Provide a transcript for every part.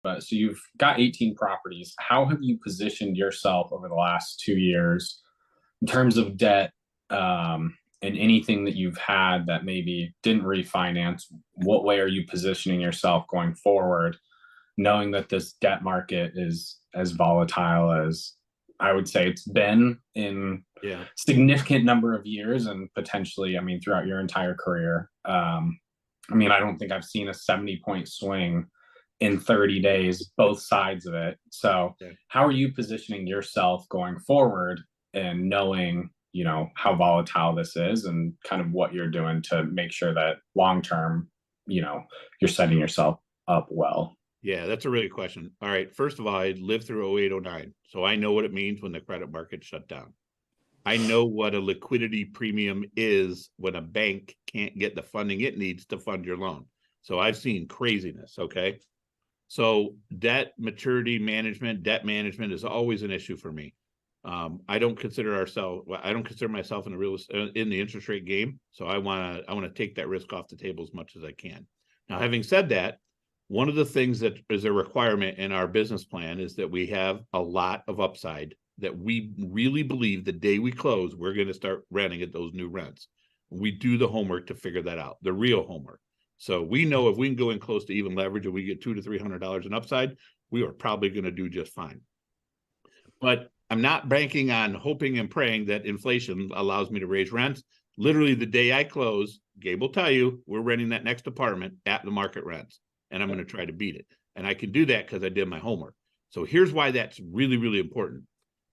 but so you've got 18 properties. How have you positioned yourself over the last 2 years in terms of debt, and anything that you've had that maybe didn't refinance? What way are you positioning yourself going forward, knowing that this debt market is as volatile as I would say it's been in significant number of years, and potentially, I mean, throughout your entire career? I mean, I don't think I've seen a 70-point swing in 30 days, both sides of it. So how are you positioning yourself going forward and knowing, you know, how volatile this is and kind of what you're doing to make sure that long term, you know, you're setting yourself up well? Yeah, that's a really good question. All right. First of all, I lived through 08, 09. So I know what it means when the credit market shut down. I know what a liquidity premium is when a bank can't get the funding it needs to fund your loan. So I've seen craziness. Okay. So debt maturity management, debt management is always an issue for me. I don't consider myself in the interest rate game. So I want to take that risk off the table as much as I can. Now, having said that, one of the things that is a requirement in our business plan is that we have a lot of upside, that we really believe the day we close, we're going to start renting at those new rents. We do the homework to figure that out, the real homework. So we know if we can go in close to even leverage and we get $200 to $300 in upside, we are probably going to do just fine. But I'm not banking on hoping and praying that inflation allows me to raise rents. Literally the day I close, Gabe will tell you, we're renting that next apartment at the market rents, and I'm going to try to beat it. And I can do that because I did my homework. So here's why that's really, really important.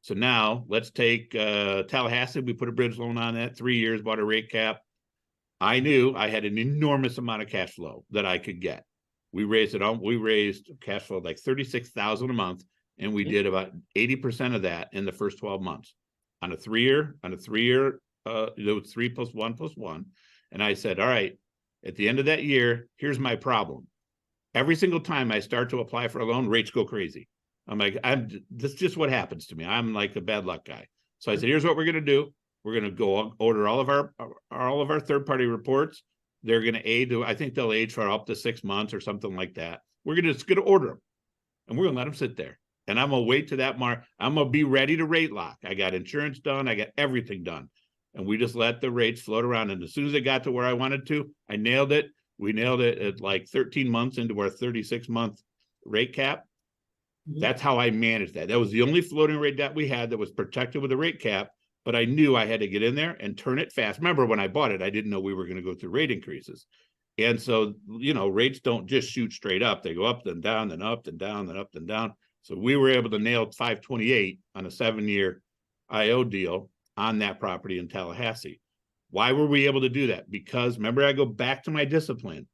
So now let's take Tallahassee. We put a bridge loan on that, 3 years, bought a rate cap. I knew I had an enormous amount of cash flow that I could get. We raised cash flow like $36,000 a month, and we did about 80% of that in the first 12 months on a 3 year. There was 3 + 1 + 1. And I said, all right, at the end of that year, here's my problem. Every single time I start to apply for a loan, rates go crazy. I'm like, that's just what happens to me. I'm like the bad luck guy. So I said, here's what we're going to do. We're going to go order all of our third-party reports. They're going to I think they'll age for up to 6 months or something like that. We're just going to order them, and we're going to let them sit there. And I'm going to wait to that mark. I'm going to be ready to rate lock. I got insurance done. I got everything done. And we just let the rates float around. And as soon as it got to where I wanted to, I nailed it. We nailed it at like 13 months into our 36-month rate cap. That's how I managed that. That was the only floating rate debt we had that was protected with a rate cap, but I knew I had to get in there and turn it fast. Remember, when I bought it, I didn't know we were going to go through rate increases. And so, you know, rates don't just shoot straight up. They go up and down, then up and down, then up and down. So we were able to nail 528 on a 7-year IO deal on that property in Tallahassee. Why were we able to do that? Because remember, I go back to my discipline.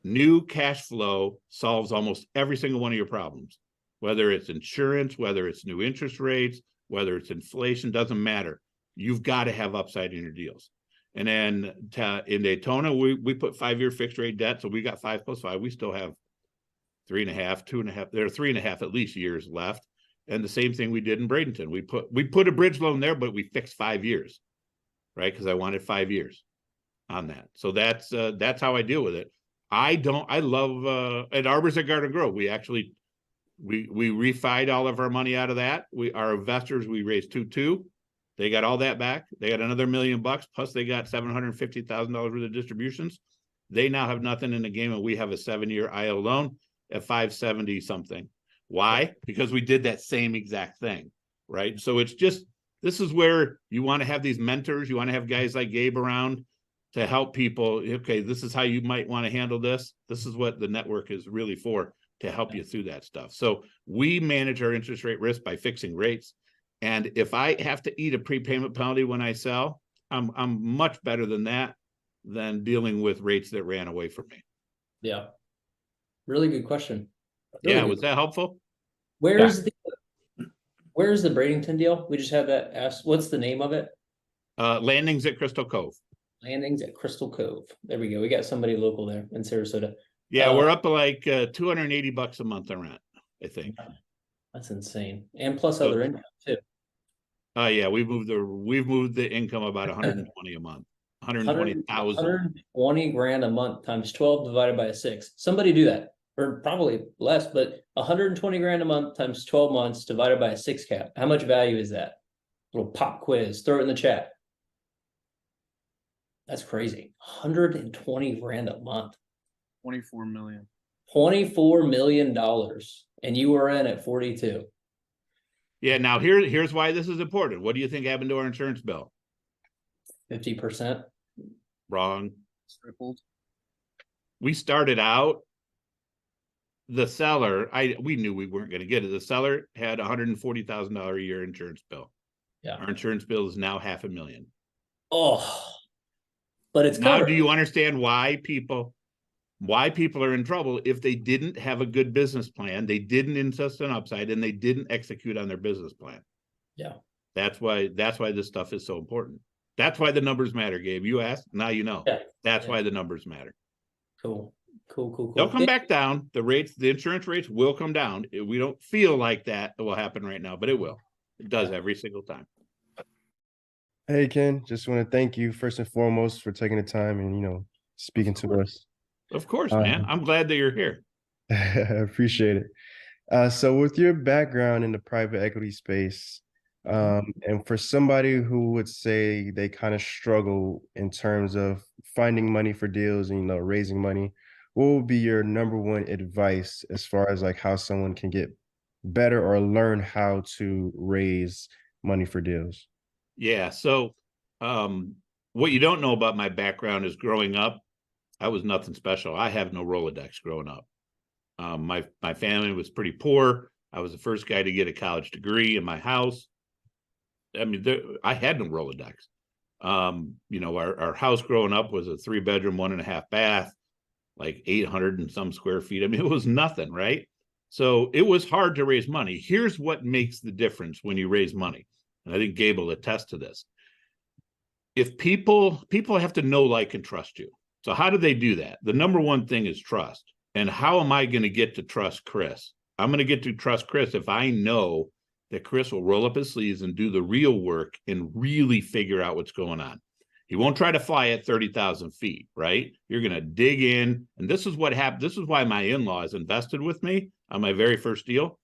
New cash flow solves almost every single one of your problems. Whether it's insurance, whether it's new interest rates, whether it's inflation, doesn't matter. You've got to have upside in your deals. And then in Daytona, we put 5-year fixed rate debt. So we got 5 + 5. We still have 3.5, 2.5. There are 3.5 at least years left. And the same thing we did in Bradenton. We put a bridge loan there, but we fixed 5 years, right? Because I wanted 5 years on that. So that's how I deal with it. I love at Arbors at Garden Grove. We actually we refied all of our money out of that. Our investors, we raised 2.2. They got all that back. They got another $1 million bucks, plus they got $750,000 worth of distributions. They now have nothing in the game, and we have a 7-year IO loan at 570 something. Why? Because we did that same exact thing, right? So it's just, this is where you want to have these mentors. You want to have guys like Gabe around to help people. Okay, this is how you might want to handle this. This is what the network is really for, to help you through that stuff. So we manage our interest rate risk by fixing rates. And if I have to eat a prepayment penalty when I sell, I'm much better than that, than dealing with rates that ran away from me. Yeah. Really good question. Really good. Was that helpful? Where's the Bradenton deal? We just had that asked. What's the name of it? Landings at Crystal Cove. Landings at Crystal Cove. There we go. We got somebody local there in Sarasota. Yeah, we're up to like $280 a month on rent, I think. That's insane. And plus other income too. Yeah, we've moved the income about 120 a month. 120,000. 120 grand a month times 12 divided by 6. Somebody do that. or probably less, but 120 grand a month times 12 months divided by a 6 cap. How much value is that? Little pop quiz, throw it in the chat. That's crazy. 120 grand a month. 24 million. $24 million. And you were in at 42. Yeah, now here's why this is important. What do you think happened to our insurance bill? 50%. Wrong. Tripled. We started out, the seller, we knew we weren't going to get it. The seller had $140,000 a year insurance bill. Yeah. Our insurance bill is now $500,000. Oh, but it's Now, covered. do you understand why people are in trouble if they didn't have a good business plan, they didn't insist on upside, and they didn't execute on their business plan? Yeah. That's why this stuff is so important. That's why the numbers matter, Gabe. You asked, now you know. Yeah. That's why the numbers matter. Cool. They'll come back down. The insurance rates will come down. We don't feel like that will happen right now, but it will. It does every single time. Hey, Ken, just want to thank you first and foremost for taking the time and, speaking to us. Of course, man. I'm glad that you're here. I appreciate it. So with your background in the private equity space, and for somebody who would say they kind of struggle in terms of finding money for deals and, raising money, what would be your number one advice as far as like how someone can get better or learn how to raise money for deals? Yeah. So what you don't know about my background is growing up, I was nothing special. I have no Rolodex growing up. My family was pretty poor. I was the first guy to get a college degree in my house. I mean, I had no Rolodex. Our house growing up was a 3-bedroom, 1.5 bath, like 800 and some square feet. I mean, it was nothing, right? So it was hard to raise money. Here's what makes the difference when you raise money. And I think Gabe will attest to this. If people have to know, like, and trust you. So how do they do that? The number one thing is trust. And how am I going to get to trust Chris? I'm going to get to trust Chris if I know that Chris will roll up his sleeves and do the real work and really figure out what's going on. He won't try to fly at 30,000 feet, right? You're going to dig in. And this is what happened. This is why my in-laws invested with me on my very first deal,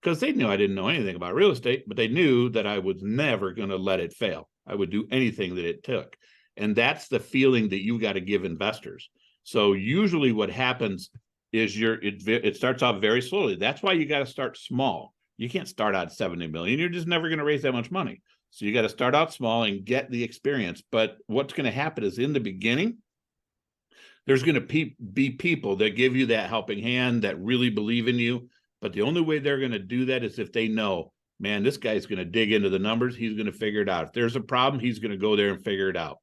because they knew I didn't know anything about real estate, but they knew that I was never going to let it fail. I would do anything that it took. And that's the feeling that you got to give investors. So usually what happens is it starts off very slowly. That's why you got to start small. You can't start out 70 million. You're just never going to raise that much money. So you got to start out small and get the experience. But what's going to happen is in the beginning, there's going to be people that give you that helping hand, that really believe in you. But the only way they're going to do that is if they know, man, this guy's going to dig into the numbers. He's going to figure it out. If there's a problem, he's going to go there and figure it out.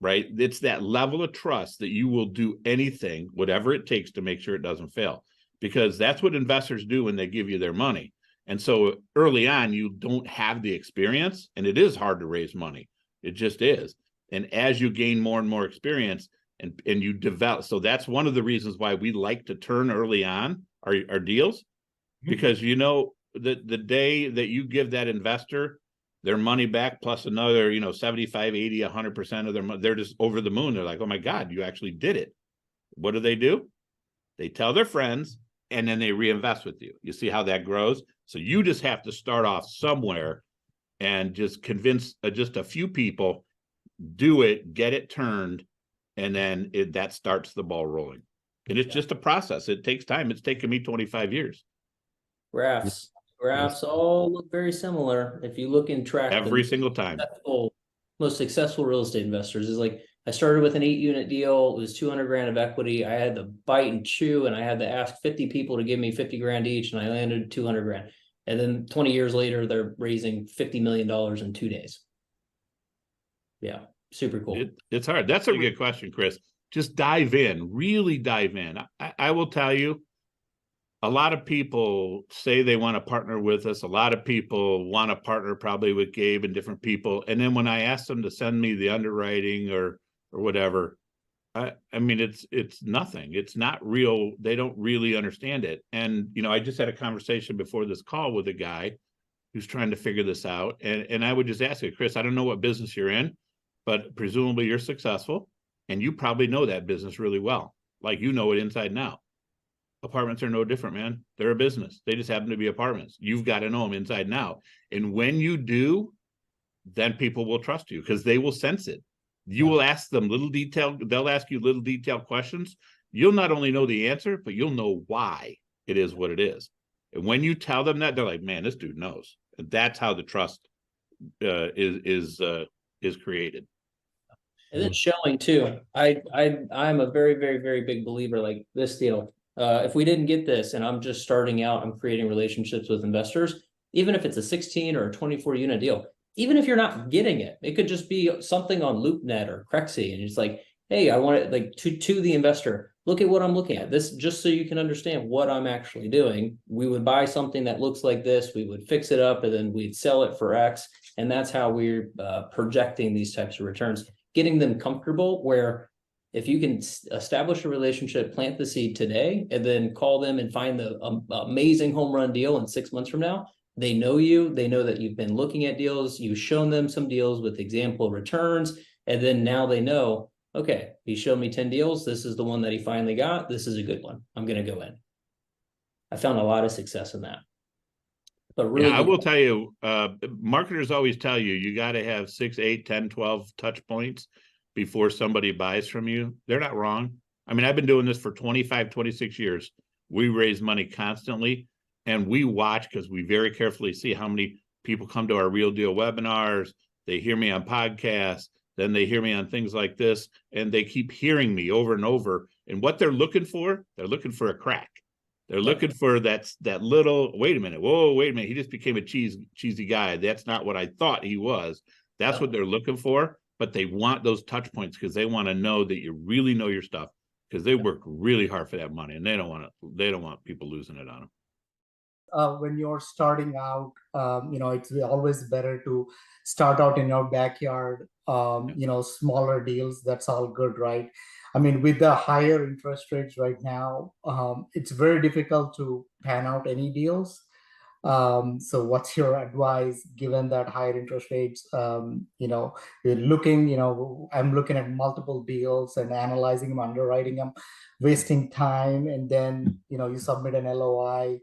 Right? It's that level of trust that you will do anything, whatever it takes, to make sure it doesn't fail, because that's what investors do when they give you their money. And so early on, you don't have the experience, and it is hard to raise money. It just is. And as you gain more and more experience and you develop, so that's one of the reasons why we like to turn early on our deals, because the day that you give that investor their money back plus another, 75, 80, 100% of their money, they're just over the moon. They're like, oh my God, you actually did it. What do? They tell their friends, and then they reinvest with you. You see how that grows? So you just have to start off somewhere and just convince just a few people, do it, get it turned, and then that starts the ball rolling. And it's just a process. It takes time. It's taken me 25 years. Graphs all look very similar. If you look and track every single time, most successful real estate investors is like, I started with an 8-unit deal. It was 200 grand of equity. I had to bite and chew, and I had to ask 50 people to give me 50 grand each, and I landed 200 grand. And then 20 years later, they're raising $50 million in 2 days. Yeah, super cool. It's hard. That's a good question, Chris. Just dive in, really dive in. I will tell you, a lot of people say they want to partner with us. A lot of people want to partner probably with Gabe and different people. And then when I ask them to send me the underwriting or whatever, I mean, it's nothing. It's not real. They don't really understand it. And, I just had a conversation before this call with a guy who's trying to figure this out. And I would just ask you, Chris, I don't know what business you're in, but presumably you're successful and you probably know that business really well. Like, it inside and out. Apartments are no different, man. They're a business. They just happen to be apartments. You've got to know them inside and out. And when you do, then people will trust you because they will sense it. You will ask them they'll ask you little detailed questions. You'll not only know the answer, but you'll know why it is what it is. And when you tell them that, they're like, man, this dude knows. And that's how the trust is created. And then showing too. I'm a very, very, very big believer like this deal. If we didn't get this and I'm just starting out, I'm creating relationships with investors, even if it's a 16 or a 24 unit deal, even if you're not getting it, it could just be something on LoopNet or Crexy. And it's like, hey, I want it like to the investor, look at what I'm looking at. This just so you can understand what I'm actually doing. We would buy something that looks like this, we would fix it up, and then we'd sell it for X. And that's how we're projecting these types of returns, getting them comfortable where if you can establish a relationship, plant the seed today, and then call them and find the amazing home run deal in 6 months from now, they know you, they know that you've been looking at deals, you've shown them some deals with example returns, and then now they know, okay, he showed me 10 deals, this is the one that he finally got, this is a good one, I'm going to go in. I found a lot of success in that. But really, yeah, I will tell you, marketers always tell you, you got to have 6, 8, 10, 12 touch points before somebody buys from you. They're not wrong. I mean, I've been doing this for 25, 26 years. We raise money constantly. And we watch because we very carefully see how many people come to our Real Deal webinars. They hear me on podcasts, then they hear me on things like this, and they keep hearing me over and over. And what they're looking for a crack. They're looking for that little, wait a minute, whoa, wait a minute. He just became a cheesy guy. That's not what I thought he was. That's what they're looking for. But they want those touch points because they want to know that you really know your stuff because they work really hard for that money and they don't want people losing it on them. When you're starting out, it's always better to start out in your backyard, smaller deals. That's all good, right? I mean, with the higher interest rates right now, it's very difficult to pan out any deals. So what's your advice given that higher interest rates? You're looking, I'm looking at multiple deals and analyzing them, underwriting them, wasting time. And then, you submit an LOI.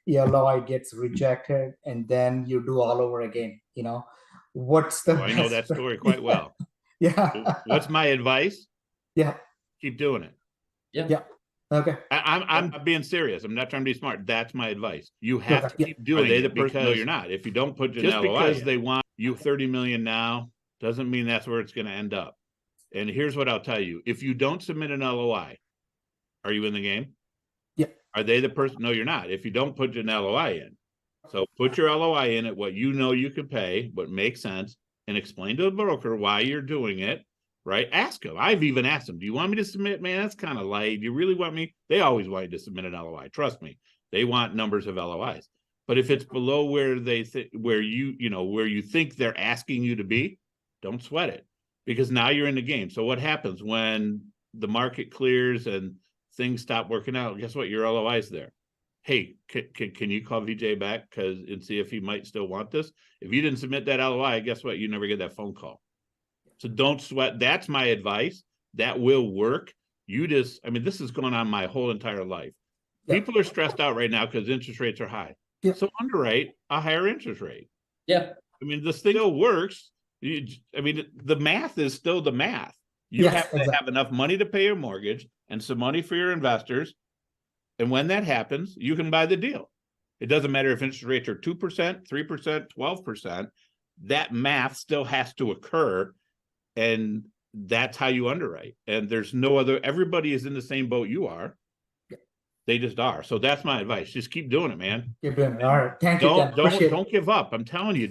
LOI gets rejected, and then you do all over again. What's the I know that story quite well. Yeah. What's my advice? Yeah. Keep doing it. Yeah. Okay. I'm being serious. I'm not trying to be smart. That's my advice. You have to keep doing it because no, you're not. If you don't put just because they want you 30 million now doesn't mean that's where it's going to end up. And here's what I'll tell you: if you don't submit an LOI, are you in the game? Yeah. Are they the person? No, you're not. If you don't put an LOI in, so put your LOI in at what you know you could pay, what makes sense, and explain to the broker why you're doing it. Right? Ask them. I've even asked them, do you want me to submit? Man, that's kind of light. Do you really want me? They always want you to submit an LOI. Trust me. They want numbers of LOIs. But if it's below where they where you think they're asking you to be, don't sweat it because now you're in the game. So what happens when the market clears and things stop working out? Guess what? Your LOI is there. Hey, can you call VJ back and see if he might still want this? If you didn't submit that LOI, guess what? You never get that phone call. So don't sweat. That's my advice. That will work. This is going on my whole entire life. Yeah. People are stressed out right now because interest rates are high. Yeah. So underwrite a higher interest rate. Yeah. This thing still works. The math is still the math. You have to have enough money to pay your mortgage and some money for your investors. And when that happens, you can buy the deal. It doesn't matter if interest rates are 2%, 3%, 12%. That math still has to occur. And that's how you underwrite. And there's no other, everybody is in the same boat you are. They just are. So that's my advice. Just keep doing it, man. Keep doing it. All right. Thank you. Don't give up. I'm telling you,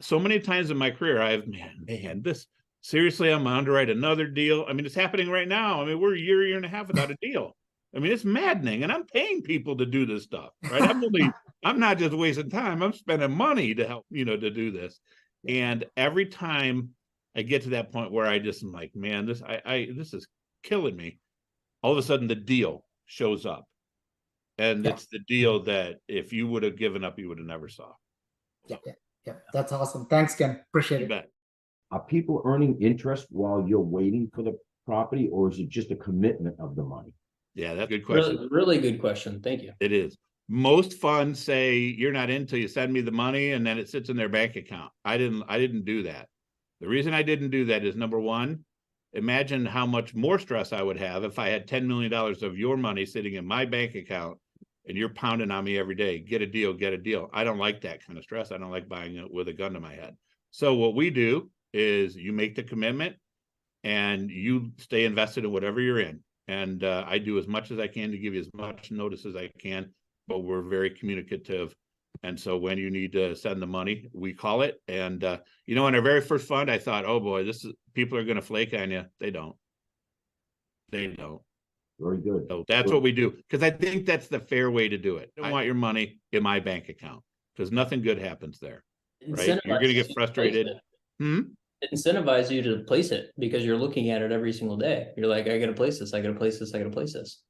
so many times in my career, seriously, I'm gonna underwrite another deal. It's happening right now. We're a year and a half without a deal. It's maddening. And I'm paying people to do this stuff, right? I'm not just wasting time. I'm spending money to help, to do this. And every time I get to that point where I just am like, man, this is killing me. All of a sudden the deal shows up. And it's the deal that if you would have given up, you would have never saw. Yeah. That's awesome. Thanks, Ken. Appreciate it. Bet. Are people earning interest while you're waiting for the property, or is it just a commitment of the money? Yeah, that's a good question. Really, really good question. Thank you. It is. Most funds say you're not in till you send me the money and then it sits in their bank account. I didn't do that. The reason I didn't do that is, number one, imagine how much more stress I would have if I had $10 million of your money sitting in my bank account and you're pounding on me every day, get a deal, get a deal. I don't like that kind of stress. I don't like buying it with a gun to my head. So what we do is you make the commitment and you stay invested in whatever you're in. And I do as much as I can to give you as much notice as I can, but we're very communicative. And so when you need to send the money, we call it. And, in our very first fund, I thought, oh boy, people are going to flake on you. They don't. Very good. So that's what we do. Because I think that's the fair way to do it. I don't want your money in my bank account because nothing good happens there. Right? You're going to get frustrated. It incentivize you to place it because you're looking at it every single day. You're like, I got to place this. I got to place this. I got to place this.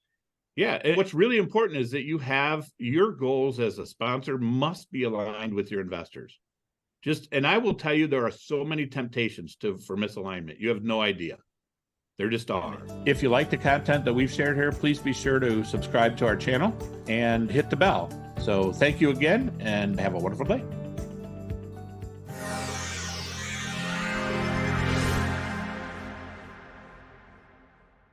Yeah. And what's really important is that you have your goals as a sponsor must be aligned with your investors. And I will tell you, there are so many temptations for misalignment. You have no idea. There just are. If you like the content that we've shared here, please be sure to subscribe to our channel and hit the bell. So thank you again and have a wonderful day.